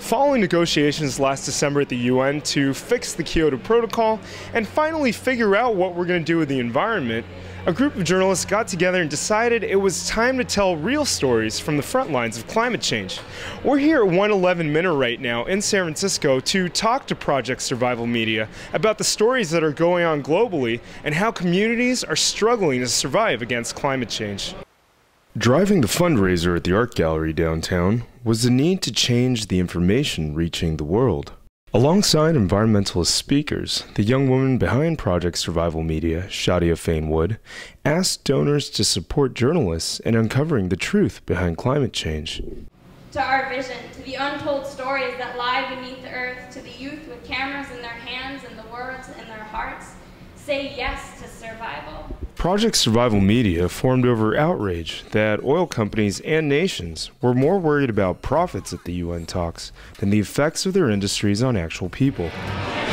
Following negotiations last December at the UN to fix the Kyoto Protocol and finally figure out what we're going to do with the environment, a group of journalists got together and decided it was time to tell real stories from the front lines of climate change. We're here at 111 Minter right now in San Francisco to talk to Project Survival Media about the stories that are going on globally and how communities are struggling to survive against climate change. Driving the fundraiser at the art gallery downtown was the need to change the information reaching the world. Alongside environmentalist speakers, the young woman behind Project Survival Media, Shadia Fayne, asked donors to support journalists in uncovering the truth behind climate change. To our vision, to the untold stories that lie beneath the earth, to the youth with cameras in their hands and the words in their hearts, say yes to survival. Project Survival Media formed over outrage that oil companies and nations were more worried about profits at the UN talks than the effects of their industries on actual people.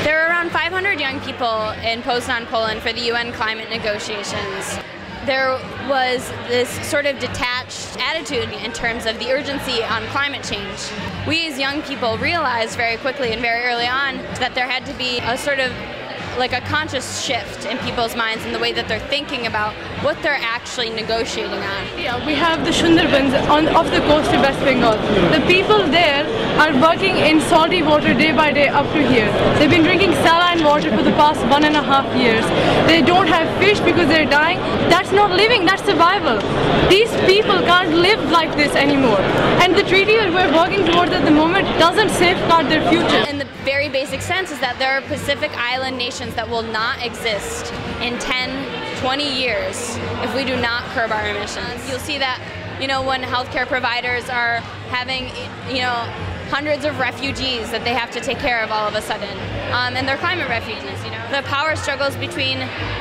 There were around 500 young people in Poznan, Poland for the UN climate negotiations. There was this sort of detached attitude in terms of the urgency on climate change. We as young people realized very quickly and very early on that there had to be a sort of like a conscious shift in people's minds in the way that they're thinking about what they're actually negotiating on. Yeah, we have the Sundarbans off the coast of West Bengal. The people there are working in salty water day by day up to here. They've been drinking saline water for the past 1.5 years. They don't have fish because they're dying. That's not living, that's survival. These people can't live like this anymore. And the treaty that we're working towards at the moment doesn't safeguard their future. In the very basic sense is that there are Pacific Island nations that will not exist in 10, 20 years if we do not curb our emissions. You'll see that, when healthcare providers are having, hundreds of refugees that they have to take care of all of a sudden, and they're climate refugees. The power struggles between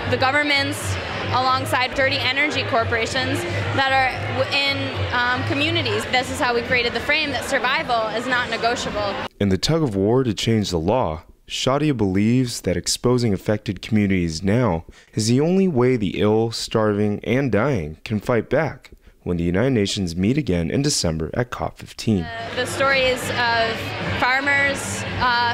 the governments alongside dirty energy corporations that are in communities. This is how we created the frame that survival is not negotiable. In the tug of war to change the law, Shadia believes that exposing affected communities now is the only way the ill, starving, and dying can fight back when the United Nations meet again in December at COP15. The stories of farmers,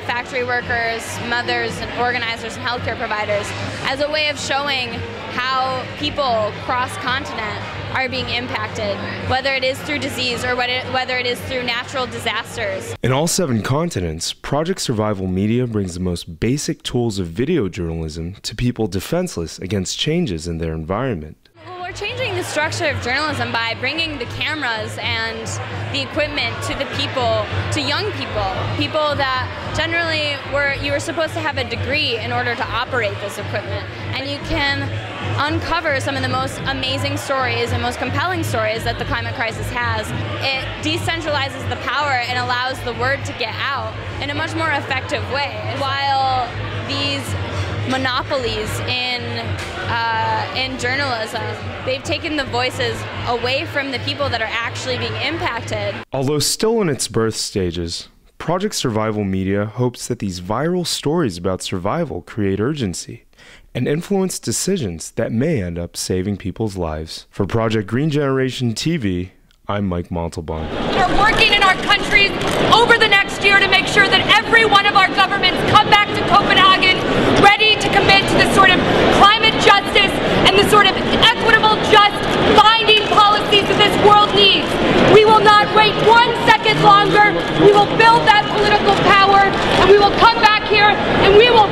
factory workers, mothers, and organizers and healthcare providers as a way of showing how people cross-continent are being impacted, whether it is through disease or whether it is through natural disasters. In all 7 continents, Project Survival Media brings the most basic tools of video journalism to people defenseless against changes in their environment. We're changing the structure of journalism by bringing the cameras and the equipment to the people, to young people that generally you were supposed to have a degree in order to operate this equipment. And you can uncover some of the most amazing stories and most compelling stories that the climate crisis has. It decentralizes the power and allows the word to get out in a much more effective way. While these monopolies in journalism, they've taken the voices away from the people that are actually being impacted. Although still in its birth stages, Project Survival Media hopes that these viral stories about survival create urgency and influence decisions that may end up saving people's lives. For Project Green Generation TV, I'm Mike Montalban. We're working in our countries over the next year to make sure that every one of our governments come back to Copenhagen ready to commit to the sort of climate justice and the sort of equitable, just, binding policies that this world needs. We will not wait 1 second longer. We will build that political power, and we will come back here and we will